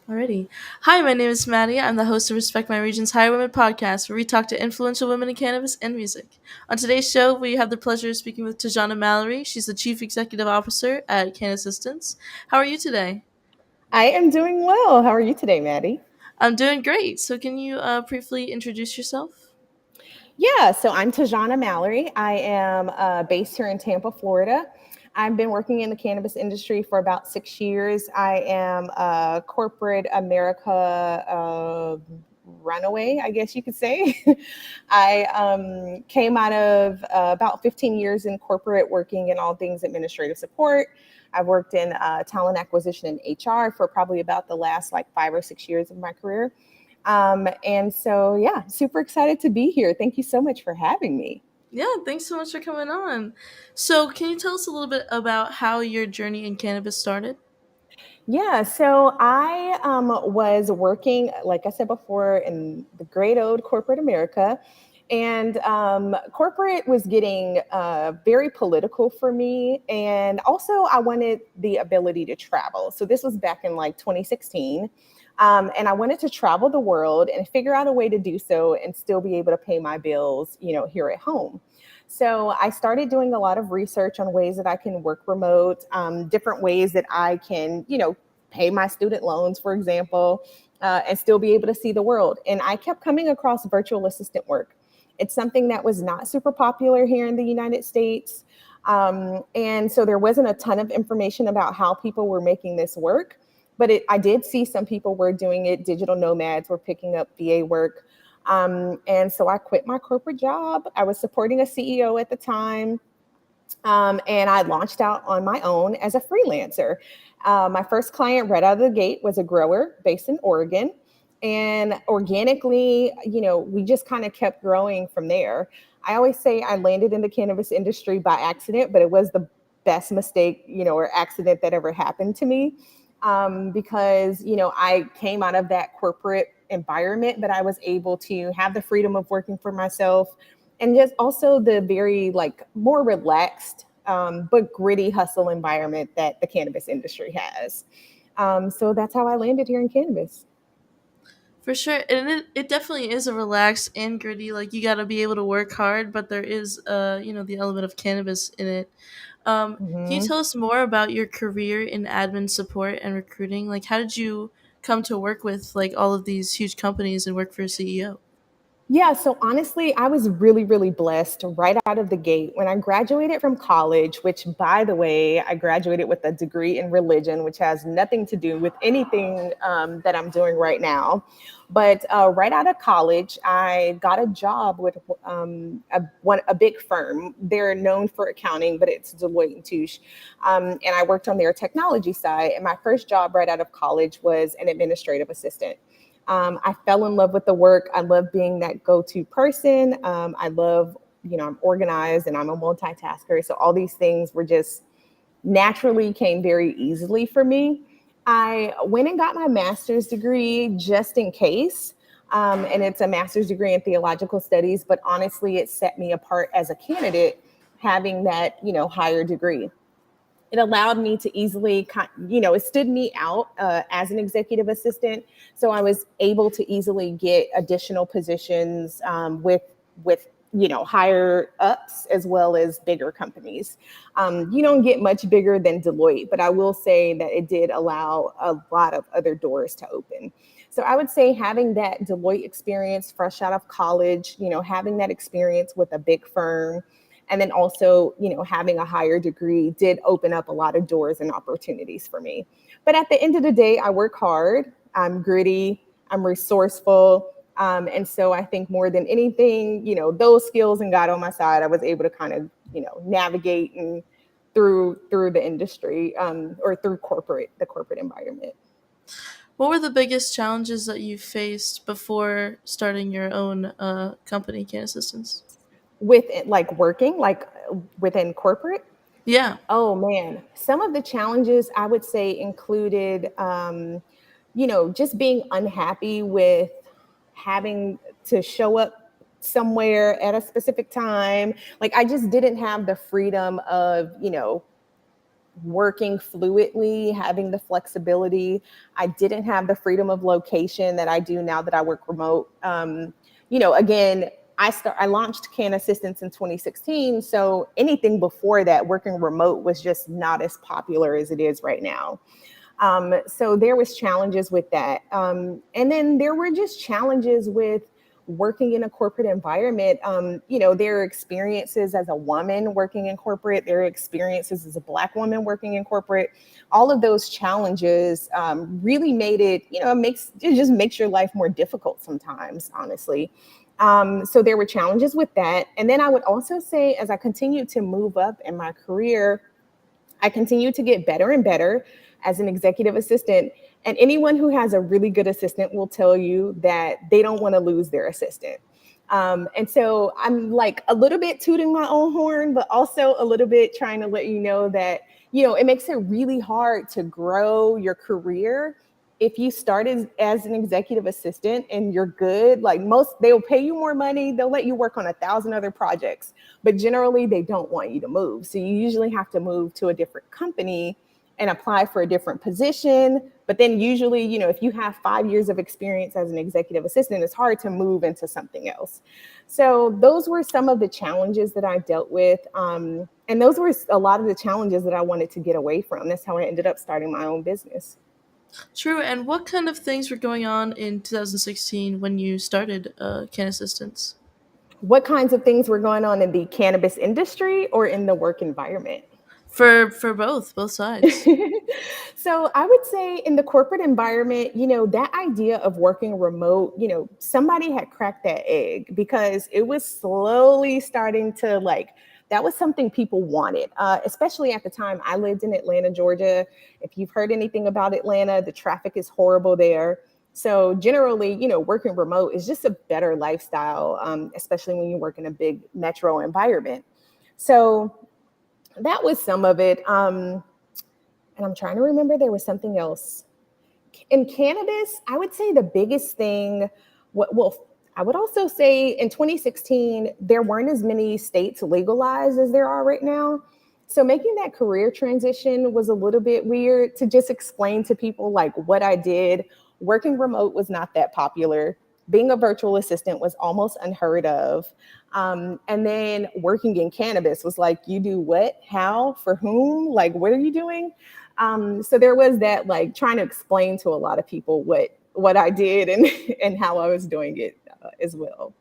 Alrighty. Hi, my name is Maddie. I'm the host of Respect My Region's Higher Women podcast, where we talk to influential women in cannabis and music. On today's show, we have the pleasure of speaking with TaJanna Mallory. She's the Chief Executive Officer at CannAssistants. How are you today? I am doing well. How are you today, Maddie? I'm doing great. So, can you briefly introduce yourself? Yeah, so I'm TaJanna Mallory. I am based here in Tampa, Florida. I've been working in the cannabis industry for about 6 years. I am a corporate America runaway, I guess you could say. I came out of about 15 years in corporate working in all things administrative support. I've worked in talent acquisition and HR for probably about the last like 5 or 6 years of my career. And so, yeah, super excited to be here. Thank you so much for having me. Yeah, thanks so much for coming on. So, can you tell us a little bit about how your journey in cannabis started? Yeah, so I was working, like I said before, in the great old corporate America. And corporate was getting very political for me. And also, I wanted the ability to travel. So, this was back in like 2016. And I wanted to travel the world and figure out a way to do so and still be able to pay my bills, here at home. So I started doing a lot of research on ways that I can work remote, different ways that I can, pay my student loans, for example, and still be able to see the world. And I kept coming across virtual assistant work. It's something that was not super popular here in the United States. And so there wasn't a ton of information about how people were making this work. But I did see some people were doing it. Digital nomads were picking up VA work. And so I quit my corporate job. I was supporting a CEO at the time. And I launched out on my own as a freelancer. My first client right out of the gate was a grower based in Oregon. And organically, we just kind of kept growing from there. I always say I landed in the cannabis industry by accident, but it was the best mistake, or accident that ever happened to me. Because, I came out of that corporate environment, but I was able to have the freedom of working for myself and just also the very like more relaxed but gritty hustle environment that the cannabis industry has. So that's how I landed here in cannabis. For sure, and it definitely is a relaxed and gritty. Like you got to be able to work hard, but there is the element of cannabis in it. Can you Mhm. tell us more about your career in admin support and recruiting? Like, how did you come to work with like all of these huge companies and work for a CEO? Yeah, so honestly, I was really, really blessed right out of the gate when I graduated from college, which, by the way, I graduated with a degree in religion, which has nothing to do with anything that I'm doing right now. But right out of college, I got a job with a big firm. They're known for accounting, but it's Deloitte and Touche. And I worked on their technology side. And my first job right out of college was an administrative assistant. I fell in love with the work. I love being that go-to person. I love, I'm organized and I'm a multitasker. So all these things were just naturally came very easily for me. I went and got my master's degree just in case. And it's a master's degree in theological studies, but honestly, it set me apart as a candidate having that, higher degree. It allowed me to easily, it stood me out as an executive assistant. So I was able to easily get additional positions with higher ups as well as bigger companies. You don't get much bigger than Deloitte, but I will say that it did allow a lot of other doors to open. So I would say having that Deloitte experience fresh out of college, having that experience with a big firm, and then also having a higher degree did open up a lot of doors and opportunities for me. But at the end of the day, I work hard, I'm gritty, I'm resourceful. And so I think more than anything, those skills and God on my side, I was able to kind of navigate and through the industry, or through the corporate environment. What were the biggest challenges that you faced before starting your own company, Can Assistance? With like working like within corporate. Yeah. Oh man, some of the challenges I would say included, just being unhappy with having to show up somewhere at a specific time. Like I just didn't have the freedom of, working fluidly, having the flexibility. I didn't have the freedom of location that I do now that I work remote. Again, I launched CannAssistants in 2016. So anything before that, working remote was just not as popular as it is right now. So there was challenges with that. And then there were just challenges with working in a corporate environment. There are experiences as a woman working in corporate, there are experiences as a Black woman working in corporate. All of those challenges really made it, it just makes your life more difficult sometimes, honestly. So there were challenges with that. And then I would also say, as I continued to move up in my career, I continue to get better and better as an executive assistant. And anyone who has a really good assistant will tell you that they don't want to lose their assistant. And so I'm like a little bit tooting my own horn, but also a little bit trying to let you know that, it makes it really hard to grow your career. If you started as an executive assistant and you're good, like most, they'll pay you more money. They'll let you work on 1,000 other projects, but generally they don't want you to move. So you usually have to move to a different company and apply for a different position. But then usually, if you have 5 years of experience as an executive assistant, it's hard to move into something else. So those were some of the challenges that I dealt with. And those were a lot of the challenges that I wanted to get away from. That's how I ended up starting my own business. True. And what kind of things were going on in 2016 when you started CannAssistants? What kinds of things were going on in the cannabis industry or in the work environment? For both sides. So I would say in the corporate environment, that idea of working remote, somebody had cracked that egg because it was slowly starting to that was something people wanted, especially at the time I lived in Atlanta, Georgia. If you've heard anything about Atlanta, the traffic is horrible there. So generally, working remote is just a better lifestyle, especially when you work in a big metro environment. So that was some of it. And I'm trying to remember, there was something else. In cannabis, I would say the biggest thing, I would also say in 2016, there weren't as many states legalized as there are right now. So making that career transition was a little bit weird to just explain to people like what I did. Working remote was not that popular. Being a virtual assistant was almost unheard of. And then working in cannabis was like, you do what, how, for whom, like, what are you doing? So there was that, like, trying to explain to a lot of people what I did and and how I was doing it as well.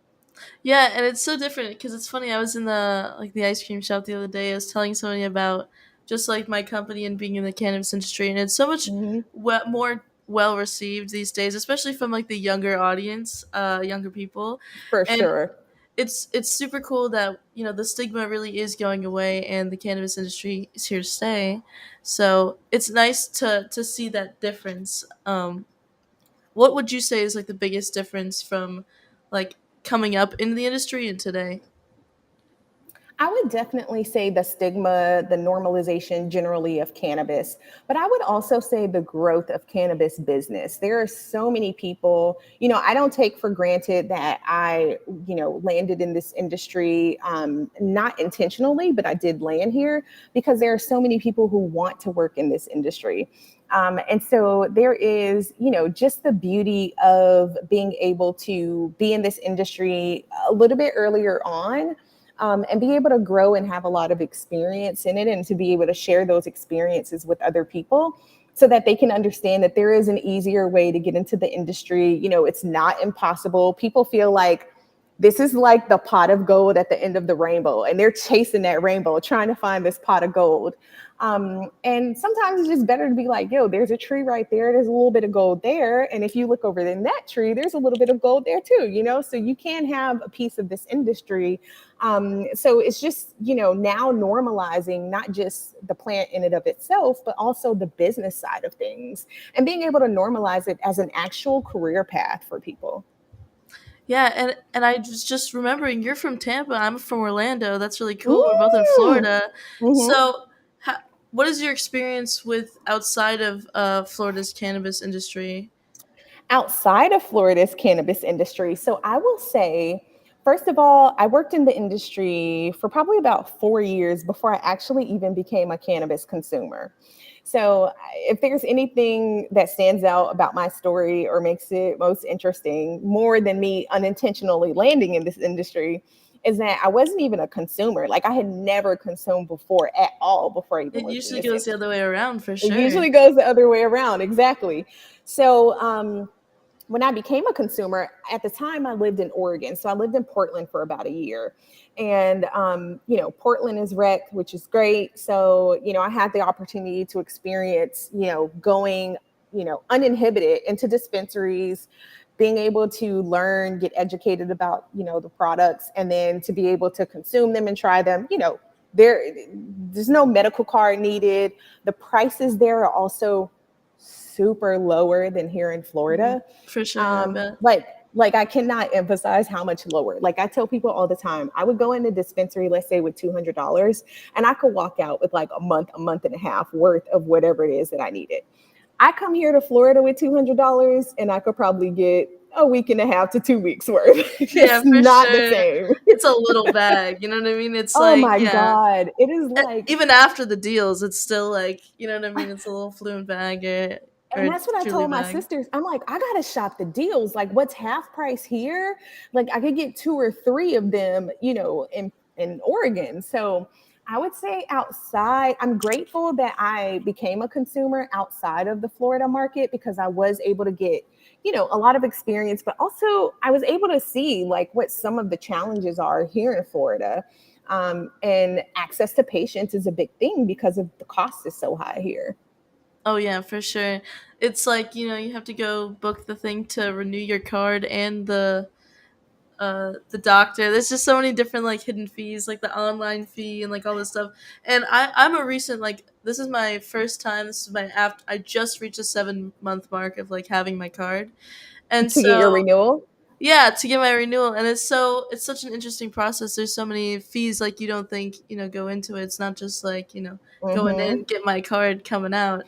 Yeah, and it's so different because it's funny. I was in the ice cream shop the other day. I was telling somebody about just like my company and being in the cannabis industry, and it's so much Hmm. more well received these days, especially from like the younger audience, younger people, For and sure. it's super cool that the stigma really is going away and the cannabis industry is here to stay. So it's nice to see that difference. What would you say is like the biggest difference from like coming up in the industry and today? I would definitely say the stigma, the normalization generally of cannabis, but I would also say the growth of cannabis business. There are so many people, I don't take for granted that I, landed in this industry, not intentionally, but I did land here because there are so many people who want to work in this industry. And so there is, just the beauty of being able to be in this industry a little bit earlier on, and be able to grow and have a lot of experience in it and to be able to share those experiences with other people so that they can understand that there is an easier way to get into the industry. It's not impossible. People feel like this is like the pot of gold at the end of the rainbow, and they're chasing that rainbow, trying to find this pot of gold. And sometimes it's just better to be like, yo, there's a tree right there. There's a little bit of gold there. And if you look over in that tree, there's a little bit of gold there too, so you can have a piece of this industry. So it's just, now normalizing not just the plant in and of itself, but also the business side of things and being able to normalize it as an actual career path for people. Yeah, and I was just remembering you're from Tampa. I'm from Orlando. That's really cool. We're both in Mm. Florida. Mhm. So, what is your experience with outside of Florida's cannabis industry? Outside of Florida's cannabis industry. So I will say, First of all, I worked in the industry for probably about 4 years before I actually even became a cannabis consumer. So, if there's anything that stands out about my story or makes it most interesting, more than me unintentionally landing in this industry, is that I wasn't even a consumer. Like, I had never consumed before at all before I even It worked in usually this goes the other industry. way around for It sure. usually goes the other way around, exactly. So, when I became a consumer, at the time I lived in Oregon. So I lived in Portland for about a year. And, Portland is rec, which is great. So, I had the opportunity to experience, going, uninhibited into dispensaries, being able to learn, get educated about, the products, and then to be able to consume them and try them, there, there's no medical card needed. The prices there are also super lower than here in Mhm. Florida. For sure, I bet. Like I cannot emphasize how much lower. Like I tell people all the time, I would go in the dispensary, let's say with $200, and I could walk out with like a month and a half worth of whatever it is that I needed. I come here to Florida with $200 and I could probably get a week and a half to 2 weeks worth. Yeah, It's for not the sure. same. It's a little bag, you know what I mean? It's Oh like, my yeah. God. It is like, Even after the deals, it's still like, you know what I mean? It's a little fluent bag or and that's what I truly told my bag. sisters. I'm like, I gotta shop the deals. Like, what's half price here? Like, I could get two or three of them, in Oregon. So I would say outside, I'm grateful that I became a consumer outside of the Florida market because I was able to get, a lot of experience, but also I was able to see like what some of the challenges are here in Florida. And access to patients is a big thing because of the cost is so high here. Oh yeah, for sure. It's like, you have to go book the thing to renew your card and the doctor. There's just so many different like hidden fees, like the online fee and like all this stuff. And I'm a recent like this is my first time. This is my app. I just reached a 7 month mark of like having my card, and To get your so renewal. yeah, to get my renewal. And it's such an interesting process. There's so many fees like you don't think go into it. It's not just like going in, Hmm. get my card, coming out.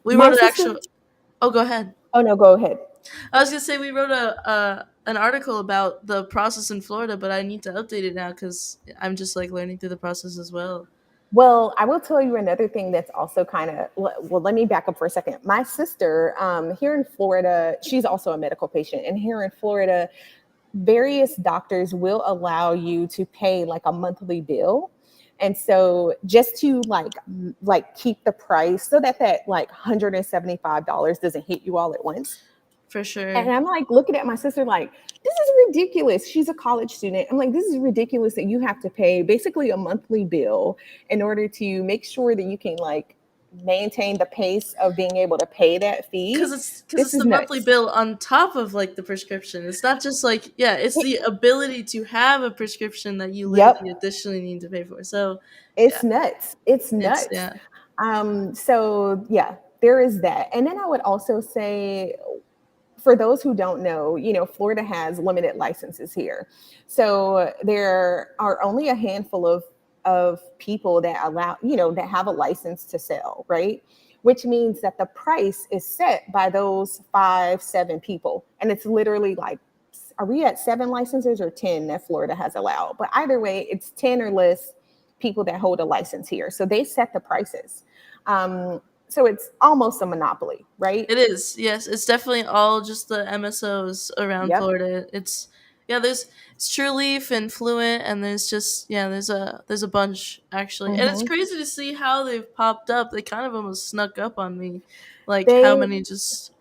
We My wrote an sister. actual. Oh, go ahead. Oh no, go ahead. I was gonna say we wrote a an article about the process in Florida, but I need to update it now because I'm just like learning through the process as well. Well, I will tell you another thing that's also kind of, well, let me back up for a second. My sister, here in Florida, she's also a medical patient. And here in Florida, various doctors will allow you to pay like a monthly bill. And so just to like keep the price so that like $175 doesn't hit you all at once. For And sure. I'm like looking at my sister like, this is ridiculous. She's a college student. I'm like, this is ridiculous that you have to pay basically a monthly bill in order to make sure that you can like maintain the pace of being able to pay that Because fee. it's This is the monthly nuts. bill on top of like the prescription. It's not just like yeah, it's the ability to have a prescription that you literally Yep. additionally need to pay for. So yeah, It's nuts. It's it's nuts. yeah So yeah, there is that. And then I would also say for those who don't know, Florida has limited licenses here. So there are only a handful of people that allow, that have a license to sell, right? Which means that the price is set by those 5, 7 people. And it's literally like, are we at 7 licenses or 10 that Florida has allowed? But either way, it's 10 or less people that hold a license here. So they set the prices. So it's almost a monopoly, right? it is. Yes, it's definitely all just the MSOs around Yep. Florida. It's yeah, there's it's True Leaf and Fluent, and there's just yeah, there's a bunch actually, and it's Hmm. crazy to see how they've popped up. They kind of almost snuck up on me, like how They, many just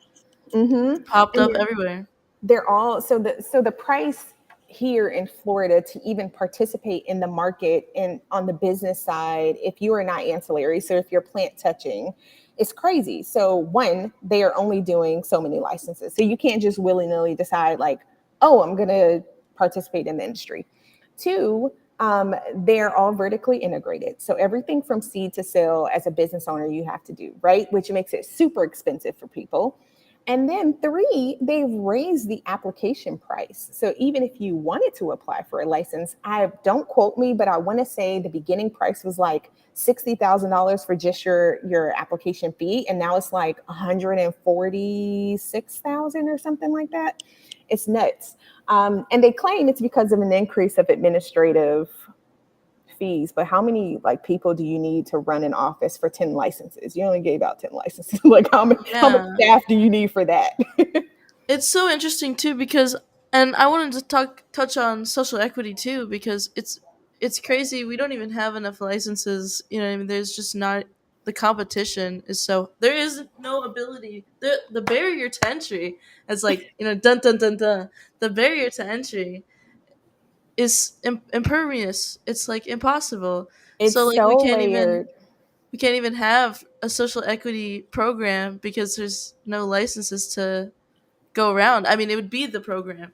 hmm popped and up everywhere. they're all so the price here in Florida to even participate in the market and on the business side, if you are not ancillary, so if you're plant touching, it's crazy. So one, they are only doing so many licenses, so you can't just willy nilly decide like, oh, I'm gonna participate in the industry. Two, they're all vertically integrated. So everything from seed to sale as a business owner, you have to do, right? Which makes it super expensive for people. And then three, they've raised the application price. So even if you wanted to apply for a license, I don't quote me, but I want to say the beginning price was like $60,000 for just your application fee, and now it's like 146,000 or something like that. It's nuts. And they claim it's because of an increase of administrative fees, but how many like people do you need to run an office for 10 licenses? You only gave out 10 licenses. Like how much Yeah. staff do you need for that? It's so interesting too because, and I wanted to touch on social equity too, because it's crazy. We don't even have enough licenses. You know what I mean? There's just not, the competition is so, there is no ability, the barrier to entry, as like, dun dun dun dun, the barrier to entry is impervious. It's like impossible. It's So like so layered. we can't even have a social equity program because there's no licenses to go around. I mean, it would be the program.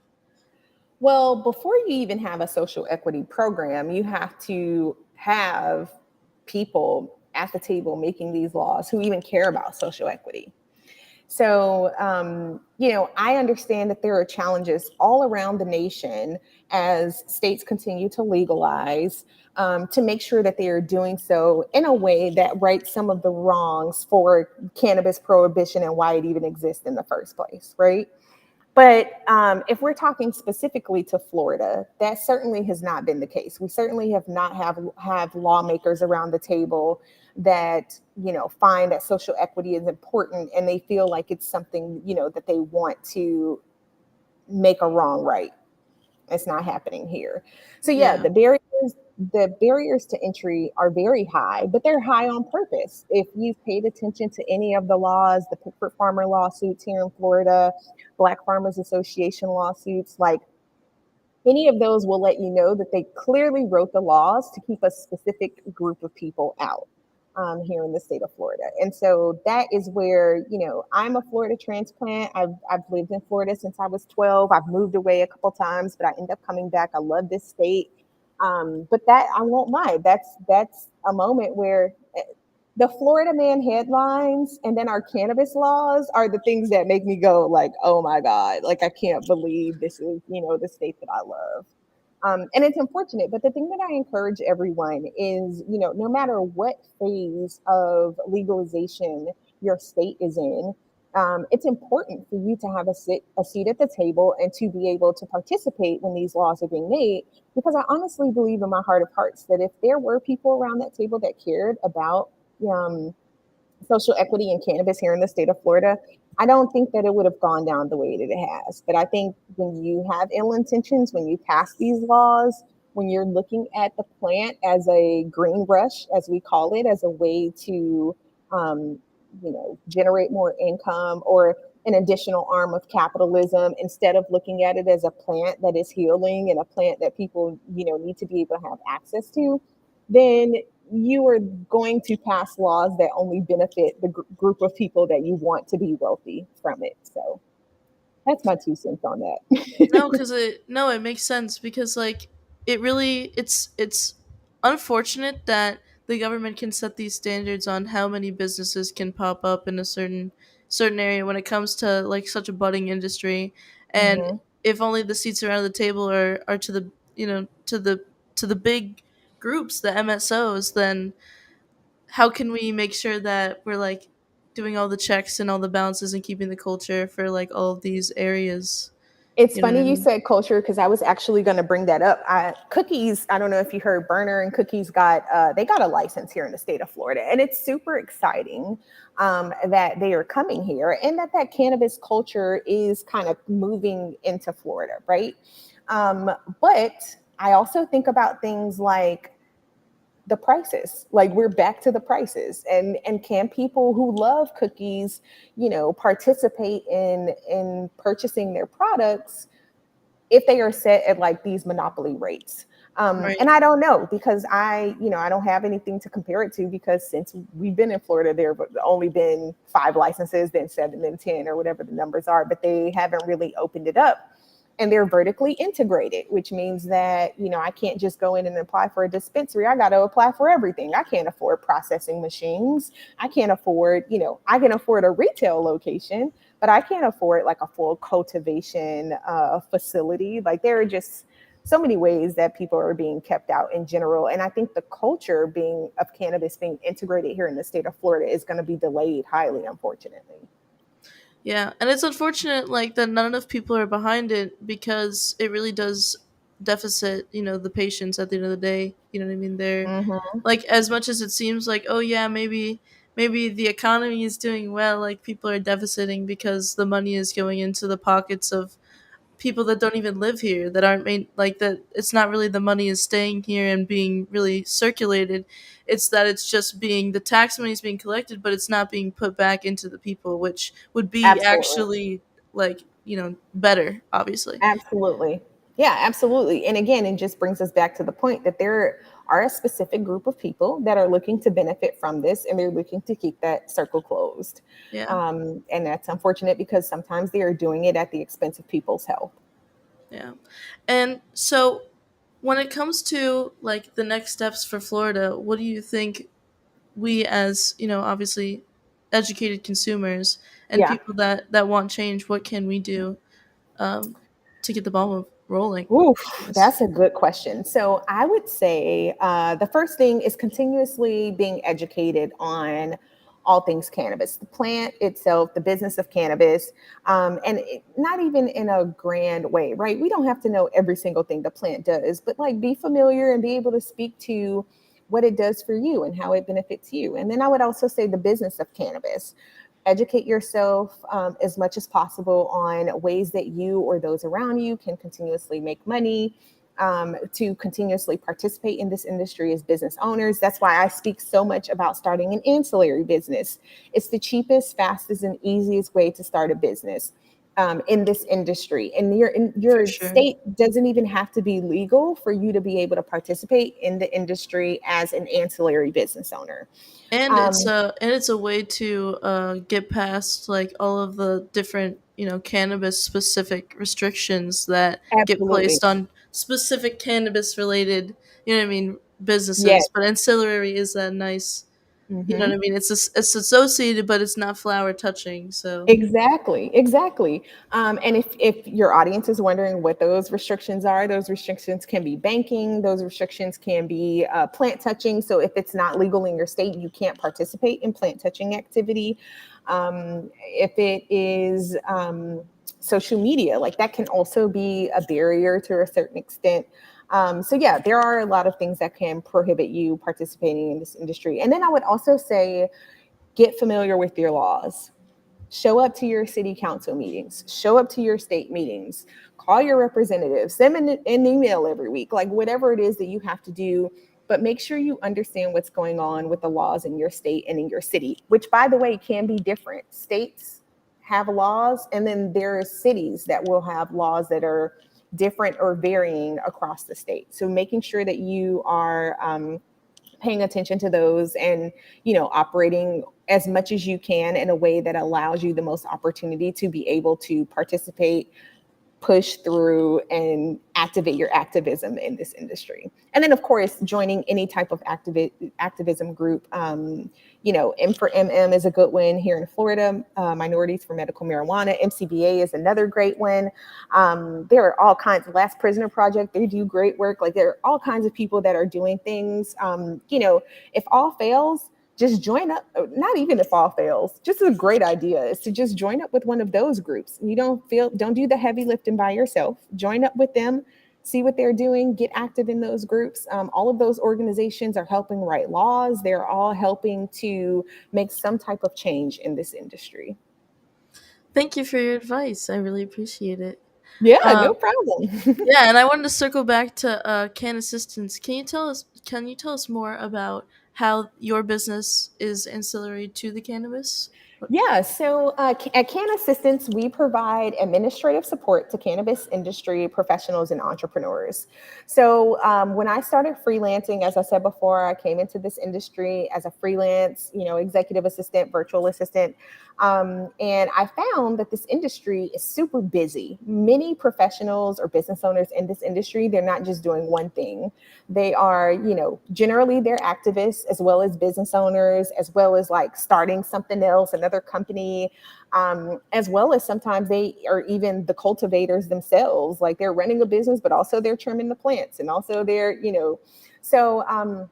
Well, before you even have a social equity program, you have to have people at the table making these laws who even care about social equity. So, I understand that there are challenges all around the nation as states continue to legalize, to make sure that they are doing so in a way that rights some of the wrongs for cannabis prohibition and why it even exists in the first place, right? But if we're talking specifically to Florida, that certainly has not been the case. We certainly have not have lawmakers around the table that find that social equity is important, and they feel like it's something that they want to make a wrong right. It's not happening here. So yeah, Yeah. the barriers to entry are very high, but they're high on purpose. If you've paid attention to any of the laws, the Pickford Farmer lawsuits here in Florida, Black Farmers Association lawsuits, like any of those will let you know that they clearly wrote the laws to keep a specific group of people out, here in the state of Florida. And so that is where, I'm a Florida transplant. I've lived in Florida since I was 12. I've moved away a couple times, but I end up coming back. I love this state. But that, I won't lie, that's a moment where the Florida man headlines and then our cannabis laws are the things that make me go like, oh my God, like I can't believe this is, the state that I love. And it's unfortunate, but the thing that I encourage everyone is, no matter what phase of legalization your state is in, it's important for you to have a seat at the table and to be able to participate when these laws are being made. Because I honestly believe in my heart of hearts that if there were people around that table that cared about um, social equity in cannabis here in the state of Florida, I don't think that it would have gone down the way that it has. But I think when you have ill intentions, when you pass these laws, when you're looking at the plant as a green rush, as we call it, as a way to, um, generate more income or an additional arm of capitalism, instead of looking at it as a plant that is healing and a plant that people, need to be able to have access to, then you are going to pass laws that only benefit the group of people that you want to be wealthy from it. So that's my 2 cents on No, that. because it makes sense because like it's unfortunate that the government can set these standards on how many businesses can pop up in a certain area when it comes to like such a budding industry, and Hmm. if only the seats around the table are to the to the big groups, the MSOs, then how can we make sure that we're like doing all the checks and all the balances and keeping the culture for like all of these areas? It's You know what I funny you mean? said culture because I was actually going to bring that up. Cookies, I don't know if you heard, Burner and Cookies got a license here in the state of Florida, and it's super exciting that they are coming here and that cannabis culture is kind of moving into Florida, right? Um, but I also think about things like the prices. Like we're back to the prices, and can people who love cookies participate in purchasing their products if they are set at like these monopoly rates? And Right. I don't know, because I don't have anything to compare it to, because since we've been in Florida, there have only been 5 licenses, then 7, then 10, or whatever the numbers are, but they haven't really opened it up. and they're vertically integrated, which means that, I can't just go in and apply for a dispensary. I got to apply for everything. I can't afford processing machines. I can't afford, I can afford a retail location, but I can't afford like a full cultivation facility. Like there are just so many ways that people are being kept out in general. And I think the culture being of cannabis being integrated here in the state of Florida is going to be delayed highly, unfortunately. Yeah, and it's unfortunate like that none enough people are behind it because it really does deficit, the patients at the end of the day. You know what I mean? They're Hmm. like as much as it seems like, oh yeah, maybe the economy is doing well, like people are deficiting because the money is going into the pockets of people that don't even live here, that aren't made like that. It's not really the money is staying here and being really circulated. It's that it's just being the tax money is being collected, but it's not being put back into the people, which would be Absolutely. actually like, better, obviously. Absolutely. Yeah, absolutely. And again, it just brings us back to the point that there are a specific group of people that are looking to benefit from this and they're looking to keep that circle closed. Yeah. And that's unfortunate because sometimes they are doing it at the expense of people's health. Yeah. And so when it comes to like the next steps for Florida, what do you think we as, obviously educated consumers and Yeah. people that want change, what can we do um, to get the ball rolling with Oof, this? that's a good question. So I would say the first thing is continuously being educated on all things cannabis, the plant itself, the business of cannabis, and not even in a grand way, right? We don't have to know every single thing the plant does, but like be familiar and be able to speak to what it does for you and how it benefits you. And then I would also say the business of cannabis, educate yourself as much as possible on ways that you or those around you can continuously make money, to continuously participate in this industry as business owners. That's why I speak so much about starting an ancillary business. It's the cheapest, fastest, and easiest way to start a business. In this industry, and For your sure. state doesn't even have to be legal for you to be able to participate in the industry as an ancillary business owner. Um, And it's a way to get past like all of the different cannabis specific restrictions that get Absolutely. placed on specific cannabis related Yes. businesses. But ancillary is that nice, what I Hmm. mean. It's associated, but it's not flower touching. So Exactly, exactly. And if your audience is wondering what those restrictions are, those restrictions can be banking, those restrictions can be plant touching. So if it's not legal in your state, you can't participate in plant touching activity. If it is social media, like that can also be a barrier to a certain extent. So yeah, there are a lot of things that can prohibit you participating in this industry. And then I would also say, get familiar with your laws. Show up to your city council meetings, show up to your state meetings, call your representatives, send an email every week, like whatever it is that you have to do. But make sure you understand what's going on with the laws in your state and in your city, which, by the way, can be different. States have laws, and then there are cities that will have laws that are different or varying across the state. So making sure that you are paying attention to those and operating as much as you can in a way that allows you the most opportunity to be able to participate, push through, and activate your activism in this industry. And then, of course, joining any type of activism group. M for MM is a good one here in Florida. Minorities for Medical Marijuana. MCBA is another great one. There are all kinds. Last Prisoner Project, they do great work. Like there are all kinds of people that are doing things. If all fails, just join up. Not even if all fails, just a great idea is to just join up with one of those groups. You don't do the heavy lifting by yourself. Join up with them, see what they're doing, get active in those groups. All of those organizations are helping write laws. They're all helping to make some type of change in this industry. thank you for your advice. I really appreciate it. Yeah, no Um, problem. yeah, and I wanted to circle back to CannAssistants. Can you tell us more about how your business is ancillary to the cannabis? Yeah, so at CannAssistants, we provide administrative support to cannabis industry professionals and entrepreneurs. So when I started freelancing, as I said before, I came into this industry as a freelance, executive assistant, virtual assistant. And I found that this industry is super busy. Many professionals or business owners in this industry, they're not just doing one thing. They are, generally they're activists as well as business owners, as well as like starting something else, another company, as well as sometimes they are even the cultivators themselves. Like they're running a business, but also they're trimming the plants and also so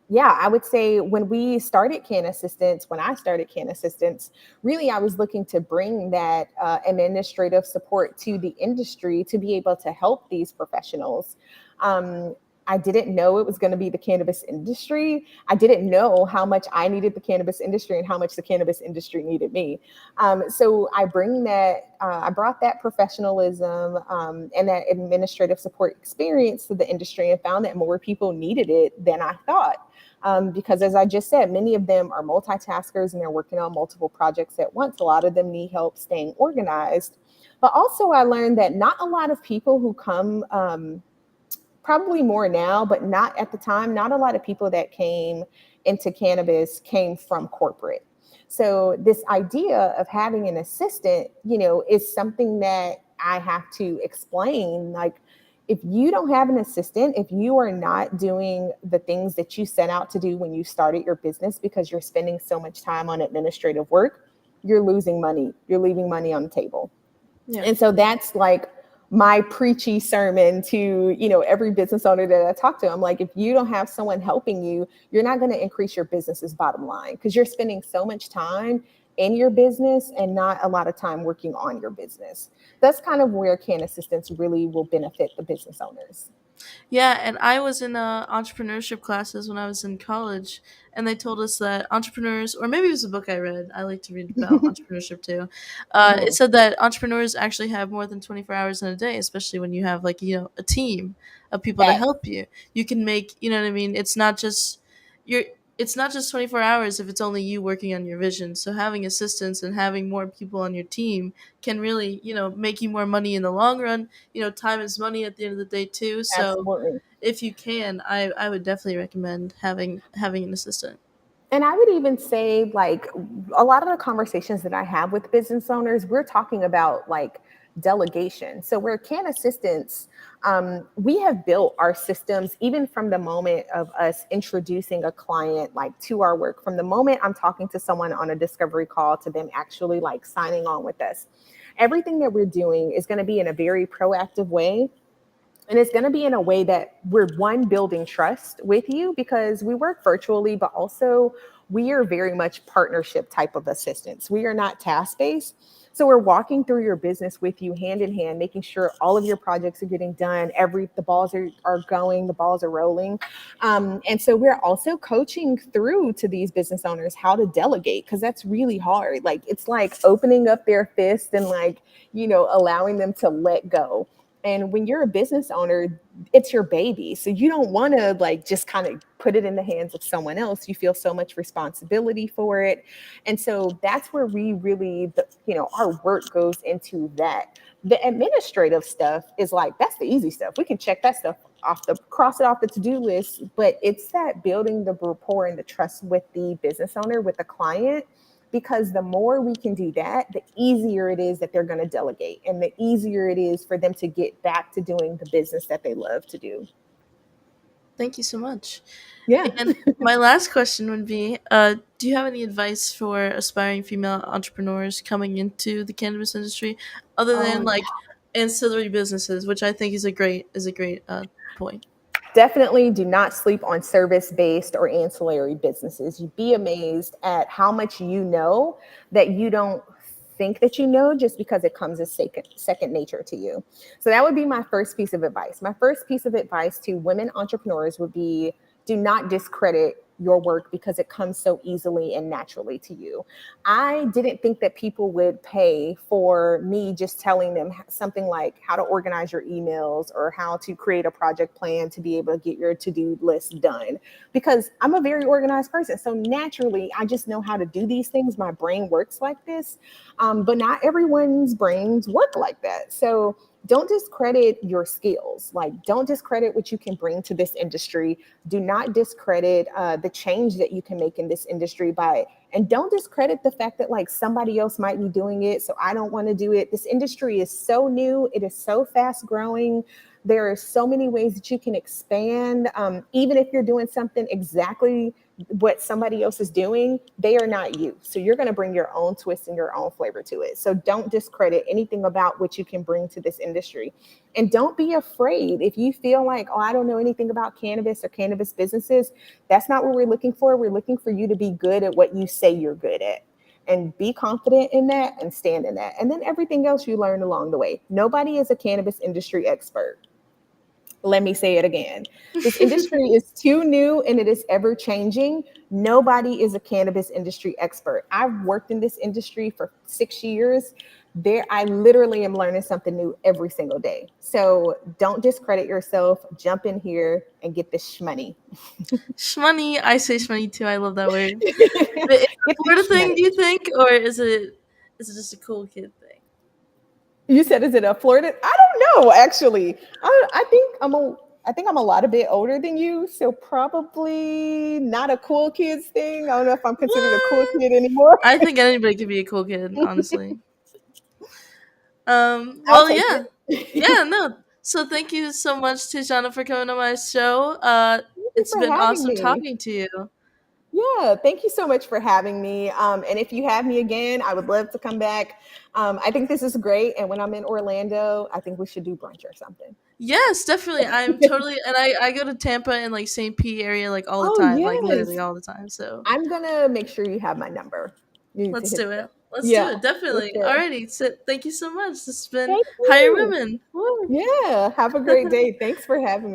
yeah, I would say when we started CannAssistants, when I started CannAssistants, really I was looking to bring that administrative support to the industry to be able to help these professionals. Um, I didn't know it was going to be the cannabis industry. I didn't know how much I needed the cannabis industry and how much the cannabis industry needed me. So I brought that professionalism and that administrative support experience to the industry and found that more people needed it than I thought. Because as I just said, many of them are multitaskers and they're working on multiple projects at once. A lot of them need help staying organized. But also, I learned that not a lot of people who come, probably more now, but not at the time, not a lot of people that came into cannabis came from corporate. So, this idea of having an assistant, is something that I have to explain. Like, if you don't have an assistant, if you are not doing the things that you set out to do when you started your business because you're spending so much time on administrative work, you're losing money. You're leaving money on the table. Yeah. And so that's like my preachy sermon to, every business owner that I talk to. I'm like, if you don't have someone helping you, you're not going to increase your business's bottom line because you're spending so much time in your business and not a lot of time working on your business. That's kind of where CannAssistants really will benefit the business owners. Yeah, and I was in entrepreneurship classes when I was in college, and they told us that entrepreneurs, or maybe it was a book I read. I like to read about entrepreneurship too. It Mhm. said that entrepreneurs actually have more than 24 hours in a day, especially when you have like a team of people to That help you. You can make what I mean. You're. It's not just 24 hours if it's only you working on your vision. So having assistants and having more people on your team can really make you more money in the long run. Time is money at the end of the day too. So absolutely. if you can, I would definitely recommend having an assistant. And I would even say, like, a lot of the conversations that I have with business owners, we're talking about like delegation. So, where CannAssistants, we have built our systems even from the moment of us introducing a client like to our work, from the moment I'm talking to someone on a discovery call to them actually like signing on with us. Everything that we're doing is going to be in a very proactive way, and it's going to be in a way that we're one building trust with you because we work virtually, but also we are very much partnership type of assistance. We are not task based. So we're walking through your business with you hand in hand, making sure all of your projects are getting done. The balls are going, the balls are rolling. And so we're also coaching through to these business owners how to delegate because that's really hard. Like it's like opening up their fist and like, allowing them to let go. And when you're a business owner, it's your baby. So you don't want to like just kind of put it in the hands of someone else. You feel so much responsibility for it. And so that's where we really, our work goes into that. The administrative stuff is like, that's the easy stuff. We can check that stuff cross it off the to-do list, but it's that building the rapport and the trust with the business owner, with the client, because the more we can do that, the easier it is that they're going to delegate and the easier it is for them to get back to doing the business that they love to do. Thank you so much. Yeah. And my last question would be, do you have any advice for aspiring female entrepreneurs coming into the cannabis industry, other Oh, than like ancillary businesses, which I think is a great point. definitely do not sleep on service based or ancillary businesses. You'd be amazed at how much you know that you don't think that you know just because it comes as second nature to you. So that would be my first piece of advice. My first piece of advice to women entrepreneurs would be do not discredit your work because it comes so easily and naturally to you. I didn't think that people would pay for me just telling them something like how to organize your emails or how to create a project plan to be able to get your to-do list done, because I'm a very organized person. So naturally, I just know how to do these things. My brain works like this. But not everyone's brains work like that. So don't discredit your skills. Like, don't discredit what you can bring to this industry. Do not discredit the change that you can make in this industry and don't discredit the fact that like somebody else might be doing it, so I don't want to do it. This industry is so new. It is so fast growing. There are so many ways that you can expand. Even if you're doing something exactly what somebody else is doing, they are not you. So you're going to bring your own twist and your own flavor to it. So don't discredit anything about what you can bring to this industry. And don't be afraid if you feel like, oh, I don't know anything about cannabis or cannabis businesses. That's not what we're looking for. We're looking for you to be good at what you say you're good at. And be confident in that and stand in that. And then everything else you learn along the way. Nobody is a cannabis industry expert. Let me say it again. This industry is too new and it is ever changing. Nobody is a cannabis industry expert. I've worked in this industry for 6 years. I literally am learning something new every single day. So don't discredit yourself. Jump in here and get this shmoney. Shmoney, I say shmoney too. I love that word. But is it Get a this Florida thing, do shmoney. you think, or is it just a cool kid thing? You said, is it a Florida? I don't know, actually. I think I'm a lot a bit older than you, so probably not a cool kids thing. I don't know if I'm considered a cool What? kid anymore. I think anybody could be a cool kid, honestly. I'll Well, take yeah, it. yeah, no. So thank you so much, TaJanna, for coming on my show. Thank you It's for been having awesome me. talking to you. Yeah, thank you so much for having me. And if you have me again, I would love to come back. I think this is great. And when I'm in Orlando, I think we should do brunch or something. Yes, definitely. I'm totally, and I go to Tampa and like St. P area like all the Oh, time, like literally yes. all the time. So I'm going to make sure you have my number. You need to let's hit do me up. it. Let's do Yeah, it. for Definitely. sure. Alrighty. So thank you so much. This has been Thank Hire you. Women. Woo. Yeah, have a great day. Thanks for having me.